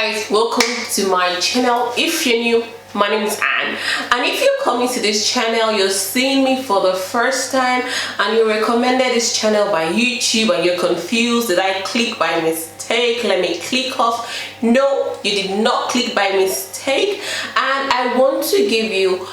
guys, welcome to my channel. If you're new, my name is Anne, and if you're coming to this channel, you're seeing me for the first time and you recommended this channel by YouTube and you're confused, did I click by mistake? Let me click off. No, you did not click by mistake, and I want to give you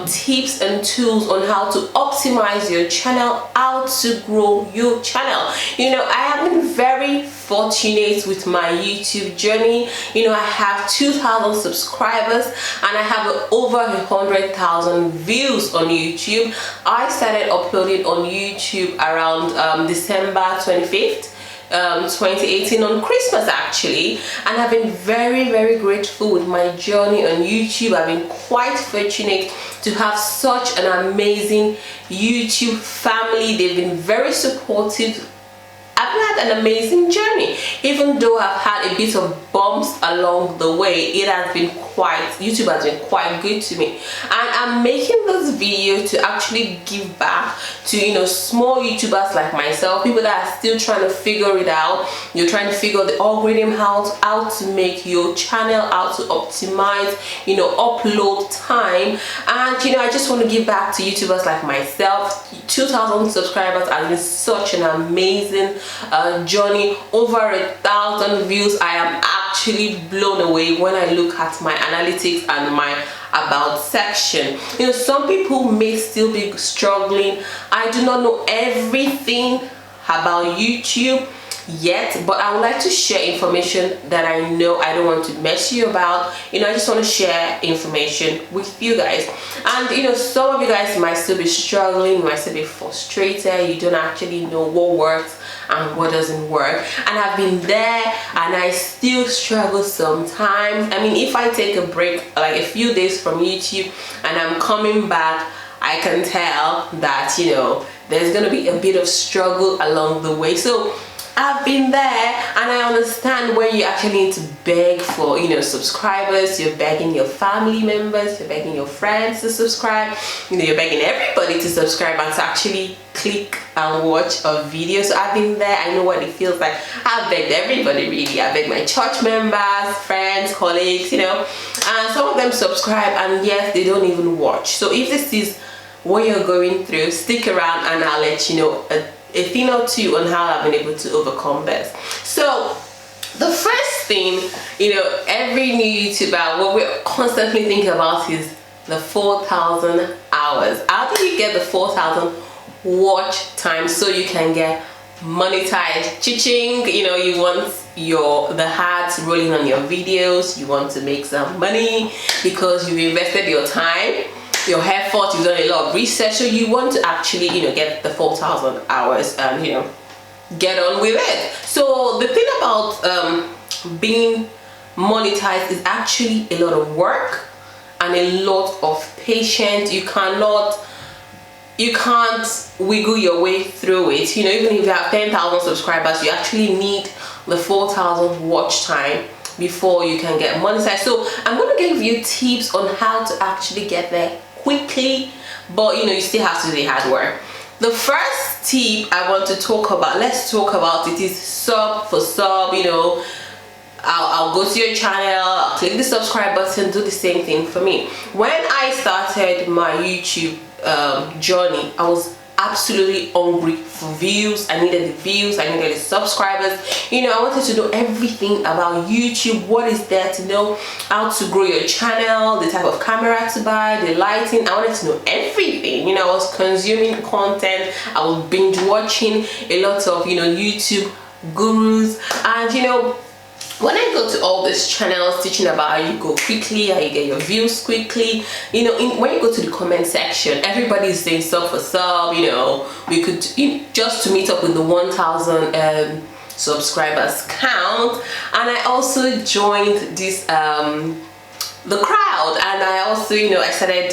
tips and tools on how to optimize your channel, how to grow your channel. You know, I have been very fortunate with my YouTube journey. You know, I have 2,000 subscribers and I have over 100,000 views on YouTube. I started uploading on YouTube around December 25th 2018, on Christmas actually, and I've been very grateful with my journey on YouTube. I've been quite fortunate to have such an amazing YouTube family. They've been very supportive. I've had an amazing journey, even though I've had a bit of bumps along the way. YouTube has been quite good to me, and I'm making this video to actually give back to, you know, small YouTubers like myself, people that are still trying to figure it out. You're trying to figure the algorithm out, how to make your channel, how to optimize, you know, upload time. And you know, I just want to give back to YouTubers like myself. 2,000 subscribers has been such an amazing journey. Over 1,000 views. I am actually blown away when I look at my analytics and my about section. You know, some people may still be struggling. I do not know everything about YouTube yet, but I would like to share information that I know. I don't want to mess you about. You know, I just want to share information with you guys. And you know, some of you guys might still be struggling, you might still be frustrated. You don't actually know what works and what doesn't work, and I've been there and I still struggle sometimes. I mean, if I take a break like a few days from YouTube and I'm coming back, I can tell that, you know, there's gonna be a bit of struggle along the way. So I've been there, and I understand when you actually need to beg for, you know, subscribers. You're begging your family members, you're begging your friends to subscribe, you know, you're begging everybody to subscribe and to actually click and watch a video. So I've been there, I know what it feels like. I've begged everybody really. I begged my church members, friends, colleagues, you know, and some of them subscribe and yes, they don't even watch. So if this is what you're going through, stick around and I'll let you know a thing or two on how I've been able to overcome this. So the first thing, you know, every new YouTuber, what we're constantly thinking about is the 4,000 hours. How do you get the 4,000 watch time so you can get monetized? Cha-ching! You know, you want the ads rolling on your videos, you want to make some money because you've invested your time, your effort, you've done a lot of research, so you want to actually, you know, get the 4,000 hours and, you know, get on with it. So the thing about being monetized is actually a lot of work and a lot of patience. You can't wiggle your way through it. You know, even if you have 10,000 subscribers, you actually need the 4,000 watch time before you can get monetized. So I'm going to give you tips on how to actually get there quickly, but you know, you still have to do the hard work. The first tip I want to talk about, let's talk about it, is sub for sub. You know, I'll go to your channel, I'll click the subscribe button, do the same thing for me. When I started my YouTube journey, I was absolutely hungry for views. I needed the views, I needed the subscribers. You know, I wanted to know everything about YouTube. What is there to know? How to grow your channel, the type of camera to buy, the lighting. I wanted to know everything. You know, I was consuming content, I was binge watching a lot of, you know, YouTube gurus. And you know, when I go to all these channels teaching about how you go quickly, how you get your views quickly, you know, when you go to the comment section, everybody is saying sub for sub. You know, we could, just to meet up with the 1,000 subscribers count. And I also joined this the crowd, and I also, you know, I started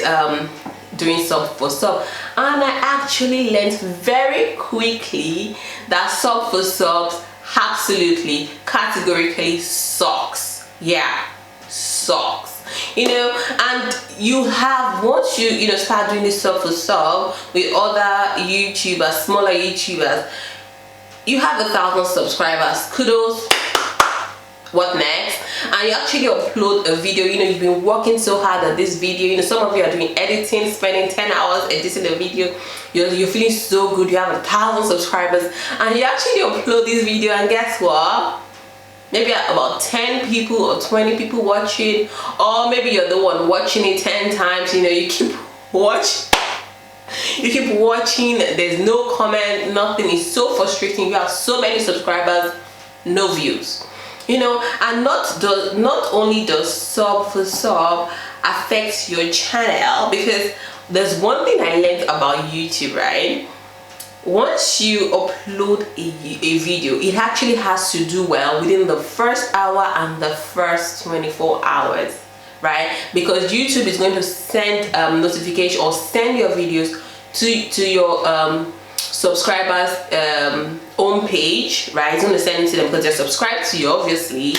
doing sub for sub, and I actually learned very quickly that sub for subs absolutely categorically sucks. Yeah, sucks. You know, and you have, once you know, start doing this sub for sub with other YouTubers, smaller YouTubers, you have 1,000 subscribers. Kudos, what next, and you actually upload a video. You've been working so hard at this video. Some of you are doing editing, spending 10 hours editing a video. You're feeling so good, you have 1,000 subscribers, and you actually upload this video, and guess what? Maybe about 10 people or 20 people watching, or maybe you're the one watching it 10 times. You keep watching, there's no comment, nothing. It's so frustrating. You have so many subscribers, no views. And not only does sub for sub affect your channel, because there's one thing I learned about YouTube, right? Once you upload a video, it actually has to do well within the first hour and the first 24 hours, right? Because YouTube is going to send notification or send your videos to your subscribers home page, right? It's going to send it to them because they're subscribed to you, obviously.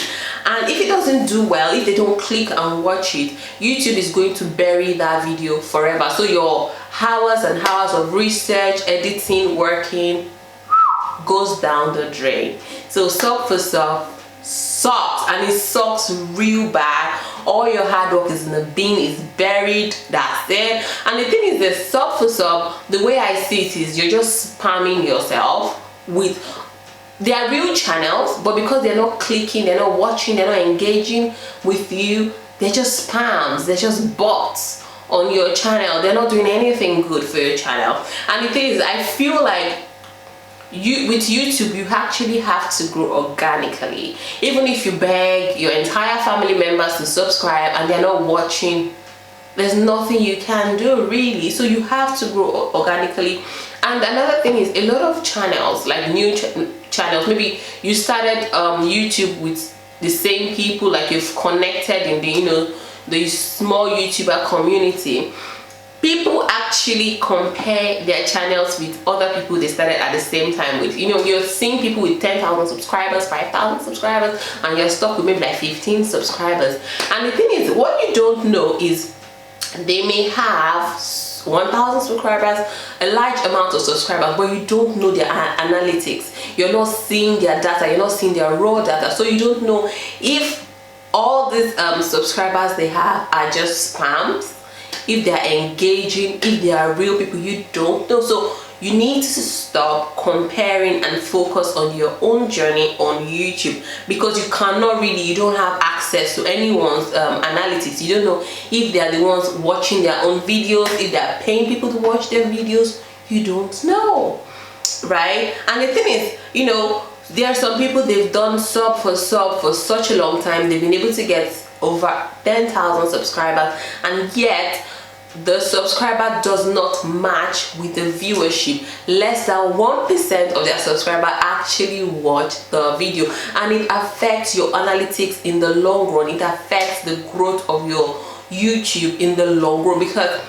And if it doesn't do well, if they don't click and watch it, YouTube is going to bury that video forever. So your hours and hours of research, editing, working goes down the drain. So sub for sub sucks, and it sucks real bad. All your hard work is in the bin, is buried, that's it. And the thing is, the sub for sub, the way I see it is, you're just spamming yourself with their real channels, but because they're not clicking, they're not watching, they're not engaging with you, they're just spams, they're just bots on your channel. They're not doing anything good for your channel. And the thing is, I feel like with YouTube, you actually have to grow organically. Even if you beg your entire family members to subscribe and they're not watching, there's nothing you can do really. So you have to grow organically. And another thing is, a lot of channels, like new channels, maybe you started YouTube with the same people, like you've connected in the the small YouTuber community. People actually compare their channels with other people they started at the same time with. You're seeing people with 10,000 subscribers, 5,000 subscribers, and you're stuck with maybe like 15 subscribers. And the thing is, what you don't know is they may have 1,000 subscribers, a large amount of subscribers, but you don't know their analytics. You're not seeing their data, you're not seeing their raw data, so you don't know if all these subscribers they have are just spams, if they are engaging, if they are real people. You don't know. So you need to stop comparing and focus on your own journey on YouTube, because you don't have access to anyone's analytics. You don't know if they are the ones watching their own videos, if they are paying people to watch their videos. You don't know, right? And the thing is, there are some people, they've done sub for such a long time. They've been able to get over 10,000 subscribers, and yet the subscriber does not match with the viewership. Less than 1% of their subscriber actually watch the video, and it affects your analytics in the long run. It affects the growth of your YouTube in the long run, because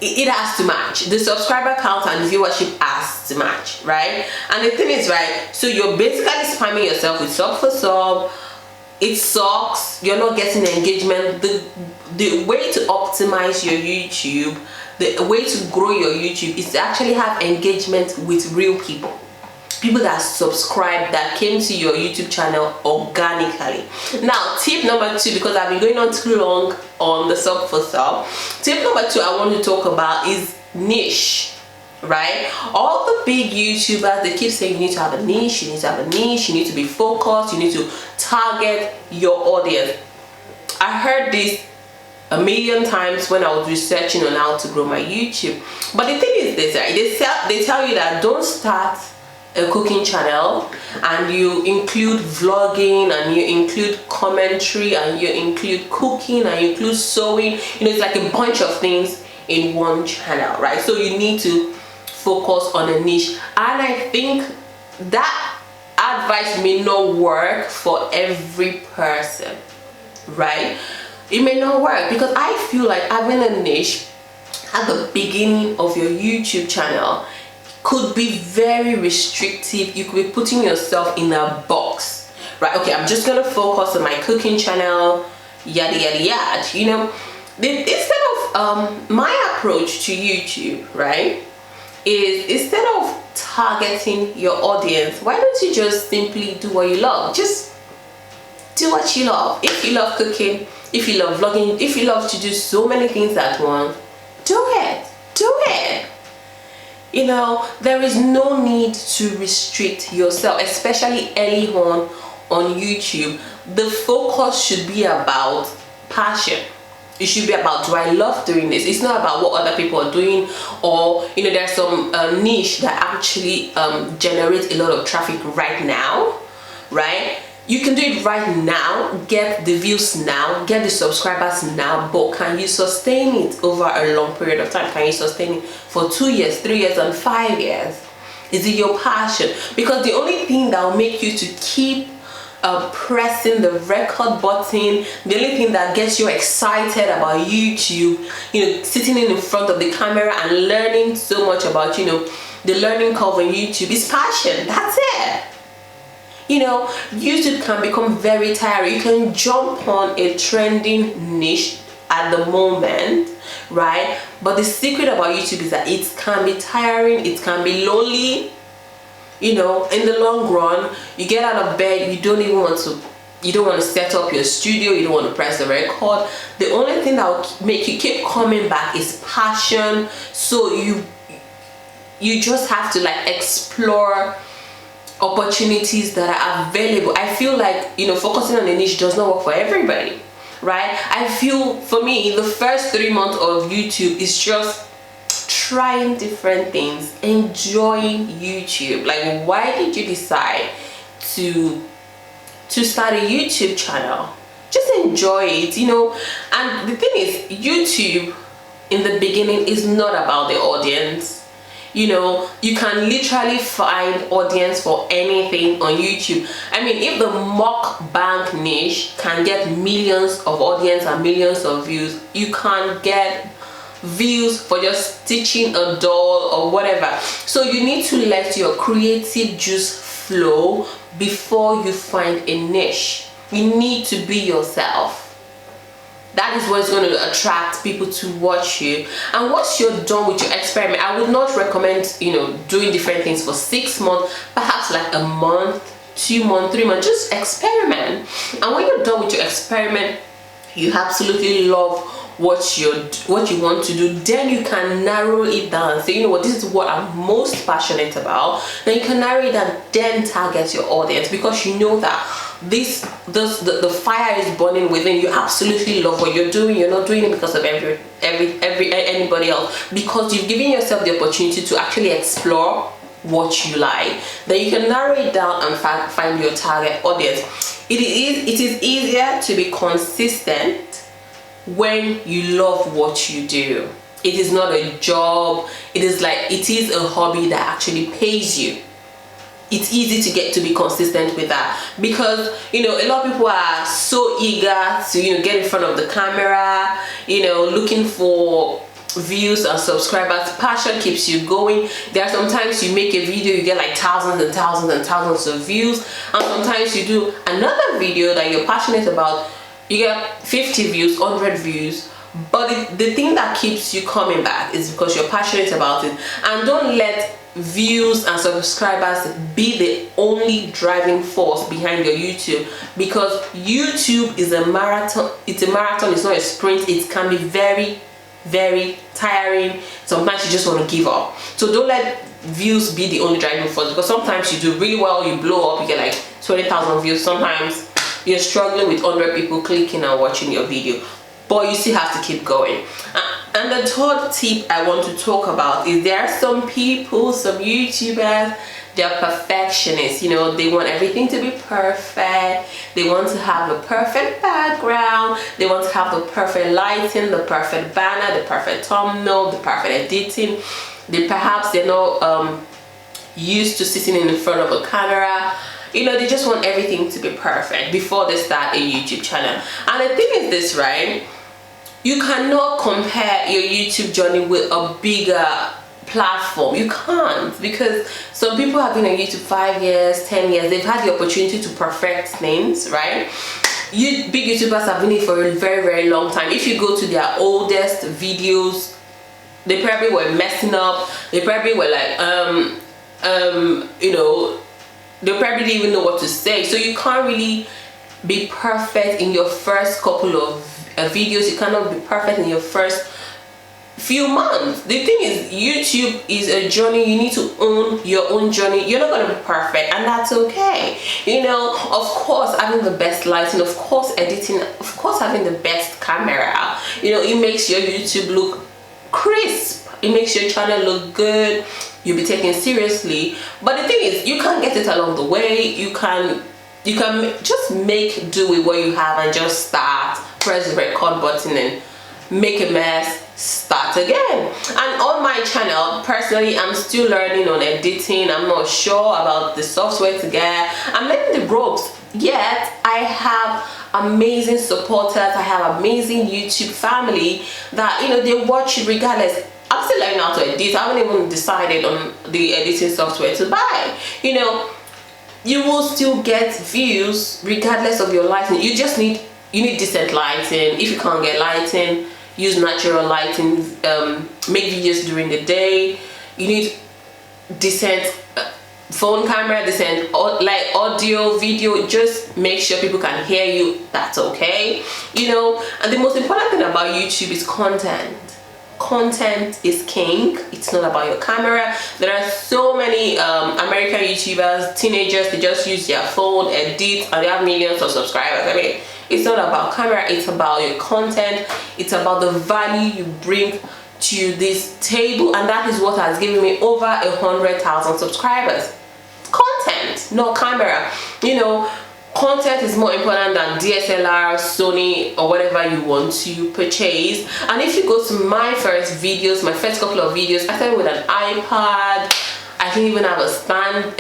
it has to match. The subscriber count and viewership has to match, right? And the thing is, right, so you're basically spamming yourself with sub for sub. It sucks. You're not getting engagement. The way to optimize your YouTube, the way to grow your YouTube, is to actually have engagement with real people that subscribe, that came to your YouTube channel organically. Now, tip number 2, because I've been going on too long on the sub for sub, tip number 2 I want to talk about is niche. Right? All the big YouTubers, they keep saying you need to have a niche, you need to have a niche, you need to be focused, you need to target your audience. I heard this a million times when I was researching on how to grow my YouTube. But the thing is this, right? They tell you that don't start a cooking channel and you include vlogging and you include commentary and you include cooking and you include sewing. It's like a bunch of things in one channel, right? So you need to focus on a niche, and I think that advice may not work for every person, right? It may not work, because I feel like having a niche at the beginning of your YouTube channel could be very restrictive. You could be putting yourself in a box, right? Okay, I'm just gonna focus on my cooking channel, yada yada yada. Instead of my approach to YouTube, right, is instead of targeting your audience, why don't you just simply do what you love? Just Do what you love. If you love cooking, if you love vlogging, if you love to do so many things at once, do it. Do it. You know, there is no need to restrict yourself, especially early on YouTube. The focus should be about passion. It should be about, do I love doing this? It's not about what other people are doing, or you know, there's some niche that actually generates a lot of traffic right now, right? You can do it right now, get the views now, get the subscribers now, but can you sustain it over a long period of time? Can you sustain it for 2 years, 3 years, and 5 years? Is it your passion? Because the only thing that will make you to keep pressing the record button, the only thing that gets you excited about YouTube, you know, sitting in front of the camera and learning so much about, you know, the learning curve on YouTube is passion. That's it. You know, YouTube can become very tiring. You can jump on a trending niche at the moment, right? But the secret about YouTube is that it can be tiring, it can be lonely. You know, in the long run, you get out of bed, you don't want to set up your studio, you don't want to press the record. The only thing that will make you keep coming back is passion. So you just have to like explore opportunities that are available. I feel like, you know, focusing on a niche does not work for everybody, right? I feel for me, the first 3 months of YouTube is just trying different things, enjoying YouTube. Like, why did you decide to start a YouTube channel? Just enjoy it, you know. And the thing is, YouTube in the beginning is not about the audience. You know, you can literally find audience for anything on YouTube. I mean, if the mukbang niche can get millions of audience and millions of views, you can get views for just stitching a doll or whatever. So you need to let your creative juice flow before you find a niche. You need to be yourself. That is what's going to attract people to watch you. And once you're done with your experiment, I would not recommend, you know, doing different things for 6 months, perhaps like a month, 2 months, 3 months. Just experiment. And when you're done with your experiment, you absolutely love what you want to do, then you can narrow it down. So you know what, this is what I'm most passionate about. Then you can narrow it down, then target your audience, because you know that the fire is burning within you. Absolutely love what you're doing. You're not doing it because of anybody else, because you've given yourself the opportunity to actually explore what you like. Then you can narrow it down and find your target audience. It is easier to be consistent when you love what you do. It is not a job. It is a hobby that actually pays you. It's easy to be consistent with that, because you know, a lot of people are so eager to, you know, get in front of the camera, you know, looking for views and subscribers. Passion keeps you going. There are sometimes you make a video, you get like thousands and thousands and thousands of views, and sometimes you do another video that you're passionate about, you get 50 views, 100 views. But the thing that keeps you coming back is because you're passionate about it. And don't let views and subscribers be the only driving force behind your YouTube, because YouTube is a marathon. It's a marathon, it's not a sprint. It can be very, very tiring. Sometimes you just want to give up. So don't let views be the only driving force, because sometimes you do really well, you blow up, you get like 20,000 views. Sometimes you're struggling with 100 people clicking and watching your video, but you still have to keep going. And the third tip I want to talk about is, there are some people, some YouTubers, they're perfectionists. You know, they want everything to be perfect. They want to have the perfect background. They want to have the perfect lighting, the perfect banner, the perfect thumbnail, the perfect editing. They're not used to sitting in front of a camera. You know, they just want everything to be perfect before they start a YouTube channel. And the thing is this, right? You cannot compare your YouTube journey with a bigger platform. You can't, because some people have been on YouTube 5 years, 10 years. They've had the opportunity to perfect things, right? Big YouTubers have been in for a very, very long time. If you go to their oldest videos, they probably were messing up. They probably were like, you know, they probably didn't even know what to say. So you can't really be perfect in your first couple of videos. You cannot be perfect in your first few months. The thing is, YouTube is a journey. You need to own your own journey. You're not going to be perfect, and that's okay. You know, of course, having the best lighting, of course, editing, of course, having the best camera, you know, it makes your YouTube look crisp. It makes your channel look good. You'll be taken seriously. But the thing is, you can get it along the way. You can just make do with what you have and just start, press the record button and make a mess, start again. And on my channel, personally, I'm still learning on editing. I'm not sure about the software to get. I'm learning the ropes. Yet I have amazing supporters. I have amazing YouTube family that, you know, they watch it regardless. I'm still learning how to edit. I haven't even decided on the editing software to buy. You know, you will still get views regardless of your lighting. You need decent lighting. If you can't get lighting, use natural lighting. Make videos during the day. You need decent phone camera, decent like audio, video. Just make sure people can hear you. That's okay. You know, and the most important thing about YouTube is content. Content is king. It's not about your camera. There are so many American YouTubers, teenagers, they just use their phone, edit, and they have millions of subscribers. I mean, it's not about camera, it's about your content. It's about the value you bring to this table, and that is what has given me over 100,000 subscribers. Content, not camera. You know, content is more important than DSLR, Sony, or whatever you want to purchase. And if you go to my first videos, my first couple of videos, I started with an iPad. I didn't even have a stand,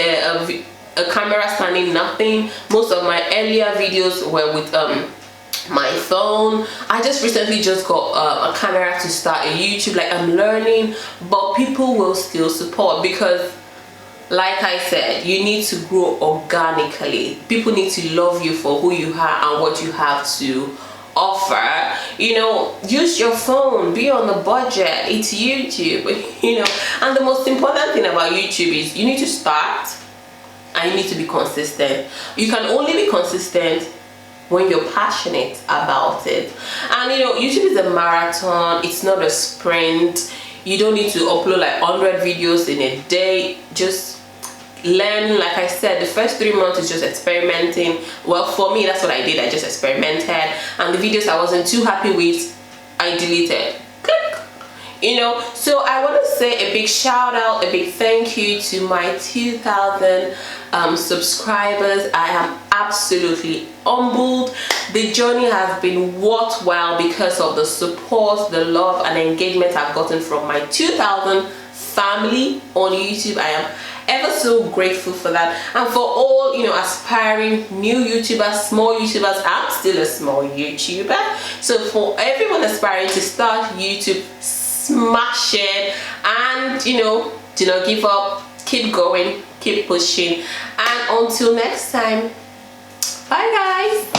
a camera standing, nothing. Most of my earlier videos were with my phone. I just recently just got a camera to start a YouTube. Like, I'm learning, but people will still support because, like I said, you need to grow organically. People need to love you for who you are and what you have to offer. You know, use your phone, be on the budget. It's YouTube. You know, and the most important thing about YouTube is you need to start and you need to be consistent. You can only be consistent when you're passionate about it. And you know, YouTube is a marathon. It's not a sprint. You don't need to upload like 100 videos in a day. Just learn. Like I said, the first 3 months is just experimenting. Well, for me, that's what I did. I just experimented, and the videos I wasn't too happy with, I deleted. You know, so I want to say a big shout out, a big thank you to my 2,000 subscribers. I am absolutely humbled. The journey has been worthwhile because of the support, the love and engagement I've gotten from my 2,000 family on YouTube. I am ever so grateful for that. And for all, you know, aspiring new YouTubers, small YouTubers, I'm still a small YouTuber. So for everyone aspiring to start YouTube, smash it, and you know, do not give up, keep going, keep pushing, and until next time, bye guys.